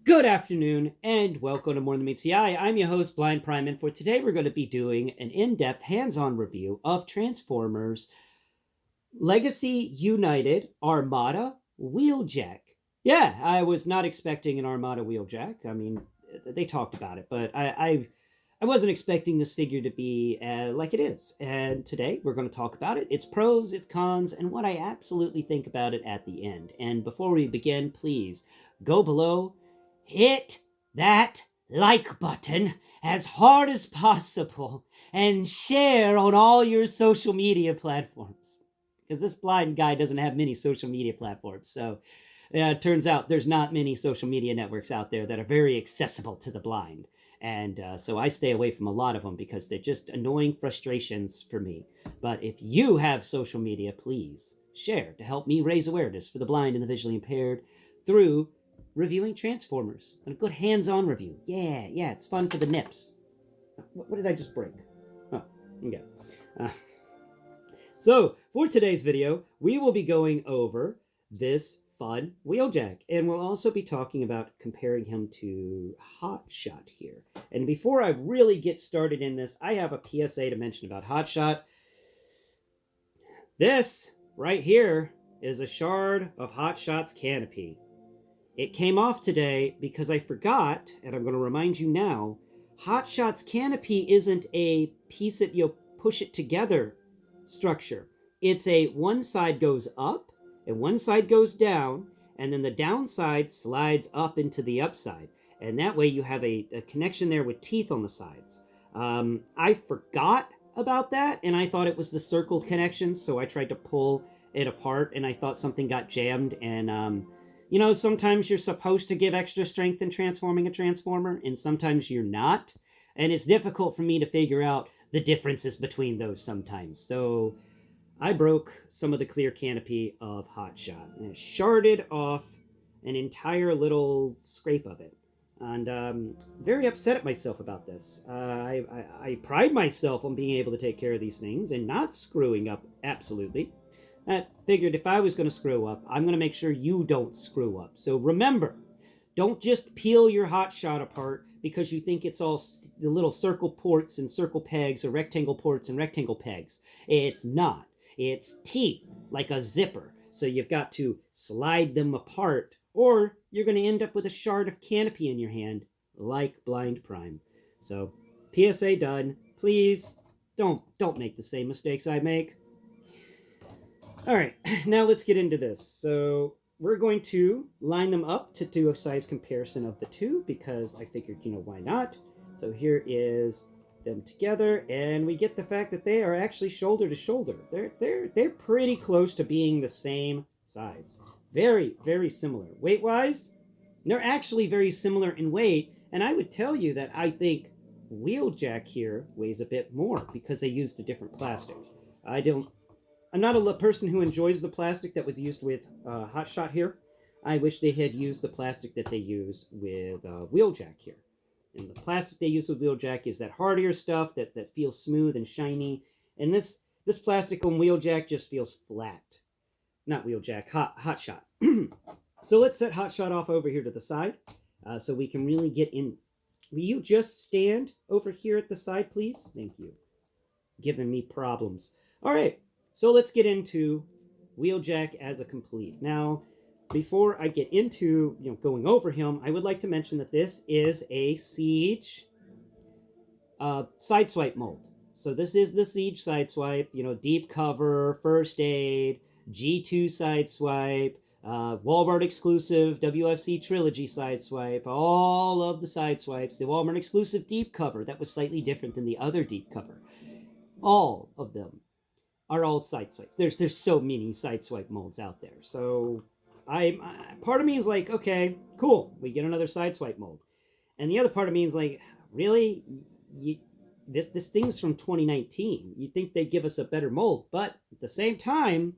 Good afternoon, and welcome to More Than Meets the Eye. I'm your host, Blind Prime, and for today we're going to be doing an in-depth, hands-on review of Transformers Legacy United Armada Wheeljack. Yeah, I was not expecting an Armada Wheeljack. I mean, they talked about it, but I wasn't expecting this figure to be like it is. And today we're going to talk about it, its pros, its cons, and what I absolutely think about it at the end. And before we begin, please go below, hit that like button as hard as possible, and share on all your social media platforms. Because this blind guy doesn't have many social media platforms. So it turns out there's not many social media networks out there that are very accessible to the blind. And so I stay away from a lot of them because they're just annoying frustrations for me. But if you have social media, please share to help me raise awareness for the blind and the visually impaired through reviewing Transformers. And a good hands-on review. Yeah, it's fun for the nips. What did I just break? Oh, okay. So, for today's video, we will be going over this fun Wheeljack, and we'll also be talking about comparing him to Hotshot here. And before I really get started in this, I have a PSA to mention about Hotshot. This right here is a shard of Hotshot's canopy. It came off today because I forgot, and I'm going to remind you now, Hotshot's canopy isn't a piece that you push it together structure. It's a one side goes up and one side goes down, and then the downside slides up into the upside. And that way you have a connection there with teeth on the sides. I forgot about that, and I thought it was the circled connection, so I tried to pull it apart, and I thought something got jammed, and you know, sometimes you're supposed to give extra strength in transforming a Transformer, and sometimes you're not. And it's difficult for me to figure out the differences between those sometimes. So I broke some of the clear canopy of Hotshot and sharded off an entire little scrape of it. And very upset at myself about this. I pride myself on being able to take care of these things and not screwing up absolutely. I figured if I was going to screw up, I'm going to make sure you don't screw up. So remember, don't just peel your Hotshot apart because you think it's all the little circle ports and circle pegs or rectangle ports and rectangle pegs. It's not. It's teeth, like a zipper. So you've got to slide them apart, or you're going to end up with a shard of canopy in your hand, like Blind Prime. So, PSA done. Please, don't make the same mistakes I make. Alright, now let's get into this. So we're going to line them up to do a size comparison of the two because I figured, you know, why not? So here is them together, and we get the fact that they are actually shoulder to shoulder. They're pretty close to being the same size. Very, very similar. Weight-wise, they're actually very similar in weight, and I would tell you that I think Wheeljack here weighs a bit more because they used a different plastic. I'm not a person who enjoys the plastic that was used with Hotshot here. I wish they had used the plastic that they use with Wheeljack here. And the plastic they use with Wheeljack is that hardier stuff that feels smooth and shiny. And this plastic on Wheeljack just feels flat. Not Wheeljack, Hotshot. So let's set Hotshot off over here to the side so we can really get in. Will you just stand over here at the side, please? Thank you. Giving me problems. All right. So let's get into Wheeljack as a complete. Now, before I get into going over him, I would like to mention that this is a Seige Sideswipe mold. So this is the Seige Sideswipe, deep cover, first aid, G2 Sideswipe, Walmart exclusive WFC Trilogy Sideswipe, all of the Sideswipes, the Walmart exclusive deep cover that was slightly different than the other deep cover. All of them are all Sideswipe. There's so many Sideswipe molds out there. So part of me is like, okay, cool, we get another Sideswipe mold. And the other part of me is like, really? This thing's from 2019. You'd think they'd give us a better mold. But at the same time,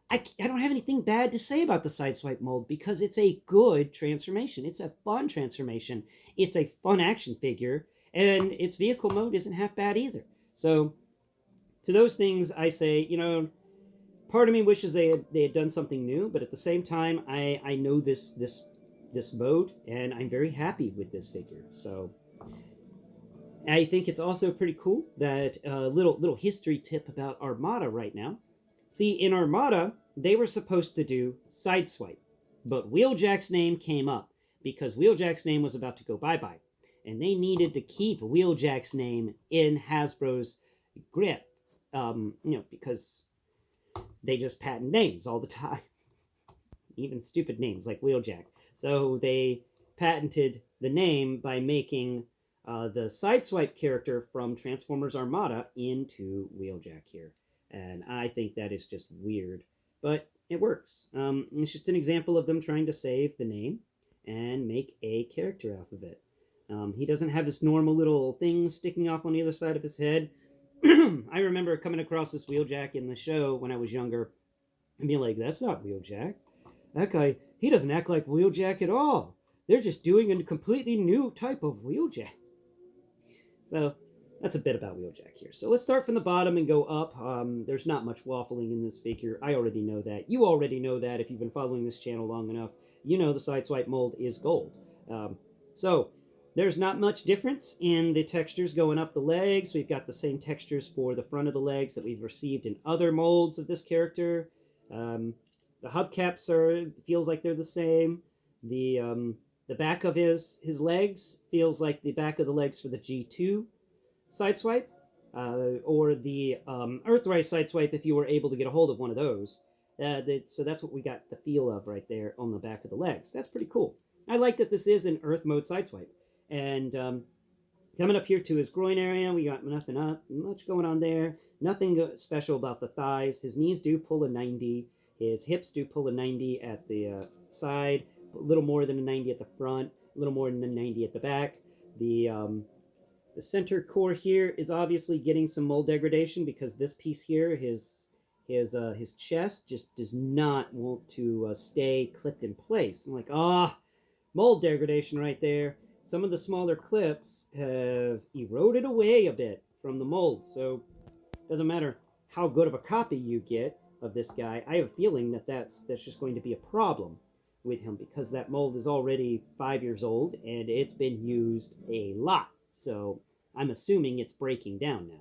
I don't have anything bad to say about the Sideswipe mold because it's a good transformation. It's a fun transformation. It's a fun action figure. And its vehicle mode isn't half bad either. So to those things, I say, part of me wishes they had done something new, but at the same time, I know this this mode, and I'm very happy with this figure. So I think it's also pretty cool that little history tip about Armada right now. See, in Armada, they were supposed to do Sideswipe, but Wheeljack's name came up because Wheeljack's name was about to go bye-bye, and they needed to keep Wheeljack's name in Hasbro's grip, because they just patent names all the time, even stupid names like Wheeljack. So they patented the name by making the Sideswipe character from Transformers Armada into Wheeljack here. And I think that is just weird, but it works. It's just an example of them trying to save the name and make a character out of it. He doesn't have this normal little thing sticking off on the other side of his head. I remember coming across this Wheeljack in the show when I was younger and being like, that's not Wheeljack. That guy, he doesn't act like Wheeljack at all. They're just doing a completely new type of Wheeljack. So that's a bit about Wheeljack here. So let's start from the bottom and go up. There's not much waffling in this figure. I already know that. You already know that if you've been following this channel long enough. You know the Sideswipe mold is gold. So there's not much difference in the textures going up the legs. We've got the same textures for the front of the legs that we've received in other molds of this character. The hubcaps feels like they're the same. The back of his legs feels like the back of the legs for the G2 Sideswipe, or the Earthrise Sideswipe if you were able to get a hold of one of those. So that's what we got the feel of right there on the back of the legs. That's pretty cool. I like that this is an Earth mode Sideswipe. And coming up here to his groin area, we got nothing much going on there. Nothing special about the thighs. His knees do pull a 90. His hips do pull a 90 at the side, a little more than a 90 at the front, a little more than a 90 at the back. The center core here is obviously getting some mold degradation because this piece here, his chest just does not want to stay clipped in place. I'm like, mold degradation right there. Some of the smaller clips have eroded away a bit from the mold, so it doesn't matter how good of a copy you get of this guy. I have a feeling that that's just going to be a problem with him because that mold is already 5 years old and it's been used a lot. So I'm assuming it's breaking down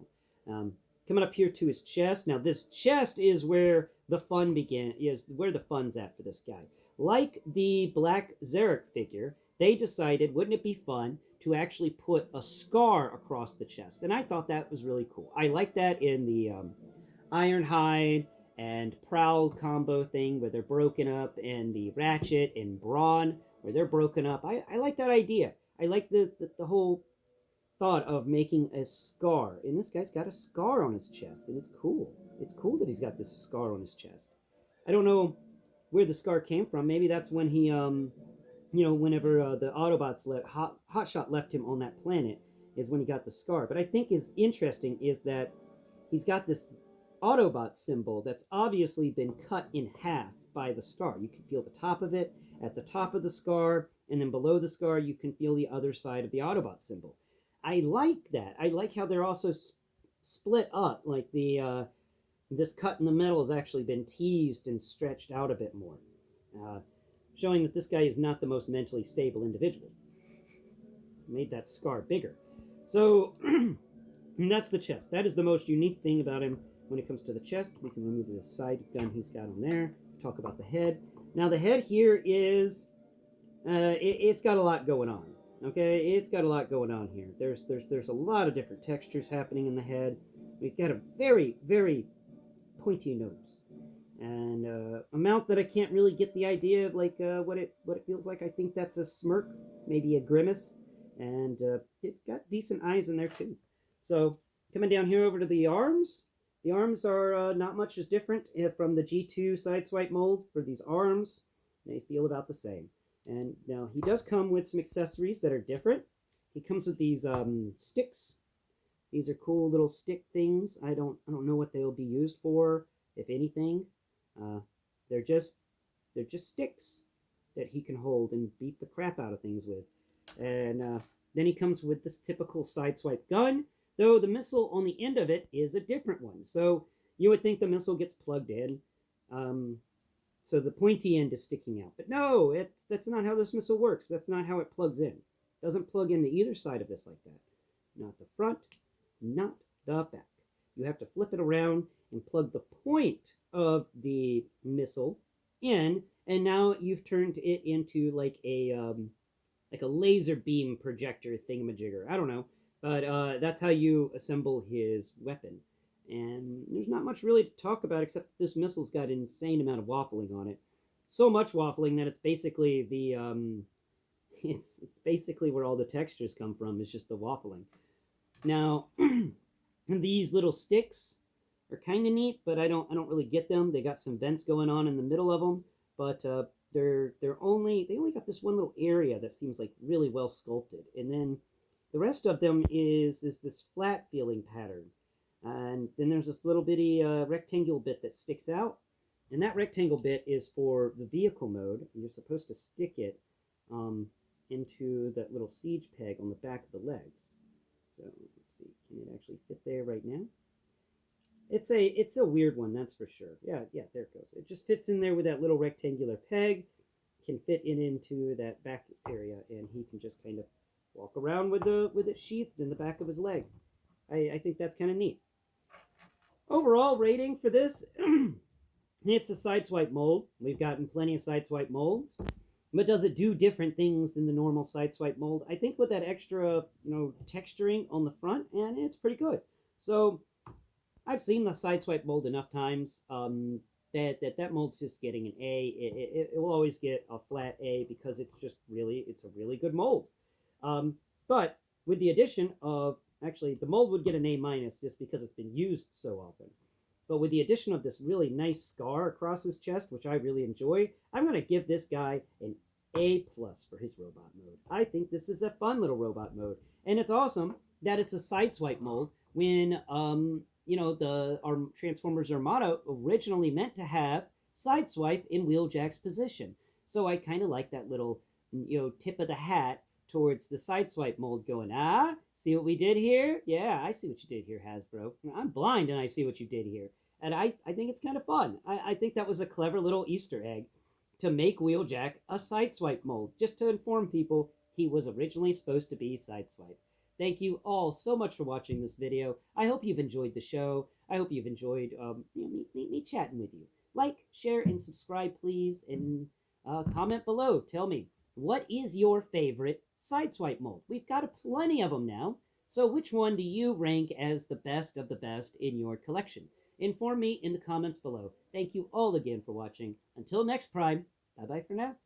now. Coming up here to his chest. Now this chest is where the fun is where the fun's at for this guy. Like the Black Zarek figure, they decided, wouldn't it be fun to actually put a scar across the chest? And I thought that was really cool. I like that in the Ironhide and Prowl combo thing where they're broken up, and the Ratchet and Brawn where they're broken up. I like that idea. I like the whole thought of making a scar. And this guy's got a scar on his chest, and it's cool. It's cool that he's got this scar on his chest. I don't know where the scar came from. Maybe that's when he whenever the Autobots Hotshot left him on that planet is when he got the scar. But I think is interesting is that he's got this Autobot symbol that's obviously been cut in half by the scar. You can feel the top of it at the top of the scar, and then below the scar you can feel the other side of the Autobot symbol. I like that. I like how they're also split up, like this cut in the metal has actually been teased and stretched out a bit more. Showing that this guy is not the most mentally stable individual. Made that scar bigger. So, that's the chest. That is the most unique thing about him when it comes to the chest. We can remove the side gun he's got on there. Talk about the head. Now, the head here is... it's got a lot going on. Okay? It's got a lot going on here. There's a lot of different textures happening in the head. We've got a very, very pointy nose. And a mouth that I can't really get the idea of like what it feels like. I think that's a smirk, maybe a grimace, and it's got decent eyes in there too. So coming down here over to the arms. The arms are not much as different from the G2 Sideswipe mold for these arms. They feel about the same. And now he does come with some accessories that are different. He comes with these sticks. These are cool little stick things. I don't know what they'll be used for, if anything. They're just sticks that he can hold and beat the crap out of things with. And then he comes with this typical Sideswipe gun, though the missile on the end of it is a different one. So you would think the missile gets plugged in. So the pointy end is sticking out. But no, that's not how this missile works. That's not how it plugs in. It doesn't plug into either side of this like that. Not the front, not the back. You have to flip it around and plug the point of the missile in, and now you've turned it into like a laser beam projector thingamajigger. I don't know, but that's how you assemble his weapon. And there's not much really to talk about except this missile's got an insane amount of waffling on it. So much waffling that it's basically the it's basically where all the textures come from. Is just the waffling. Now, these little sticks are kind of neat, but I don't really get them. They got some vents going on in the middle of them, but they only got this one little area that seems like really well sculpted, and then the rest of them is this flat feeling pattern, and then there's this little bitty rectangle bit that sticks out, and that rectangle bit is for the vehicle mode. And you're supposed to stick it into that little siege peg on the back of the legs. So let's see, can it actually fit there right now? It's a weird one, that's for sure. Yeah, there it goes. It just fits in there with that little rectangular peg. Can fit into that back area, and he can just kind of walk around with it sheathed in the back of his leg. I think that's kind of neat. Overall rating for this, it's a Sideswipe mold. We've gotten plenty of Sideswipe molds. But does it do different things than the normal Sideswipe mold? I think with that extra, texturing on the front, and it's pretty good. So I've seen the Sideswipe mold enough times that mold's just getting an A. It will always get a flat A because it's a really good mold. But with the addition of, actually, the mold would get an A minus just because it's been used so often. But with the addition of this really nice scar across his chest, which I really enjoy, I'm going to give this guy an A+ for his robot mode. I think this is a fun little robot mode. And it's awesome that it's a Sideswipe mold when, our Transformers Armada originally meant to have Sideswipe in Wheeljack's position. So I kind of like that little, tip of the hat towards the Sideswipe mold going, see what we did here? Yeah, I see what you did here, Hasbro. I'm blind and I see what you did here. And I think it's kind of fun. I think that was a clever little Easter egg to make Wheeljack a Sideswipe mold, just to inform people he was originally supposed to be Sideswipe. Thank you all so much for watching this video. I hope you've enjoyed the show. I hope you've enjoyed me chatting with you. Like, share, and subscribe, please, and comment below. Tell me, what is your favorite Sideswipe mold? We've got plenty of them now, so which one do you rank as the best of the best in your collection? Inform me in the comments below. Thank you all again for watching. Until next Prime, bye-bye for now.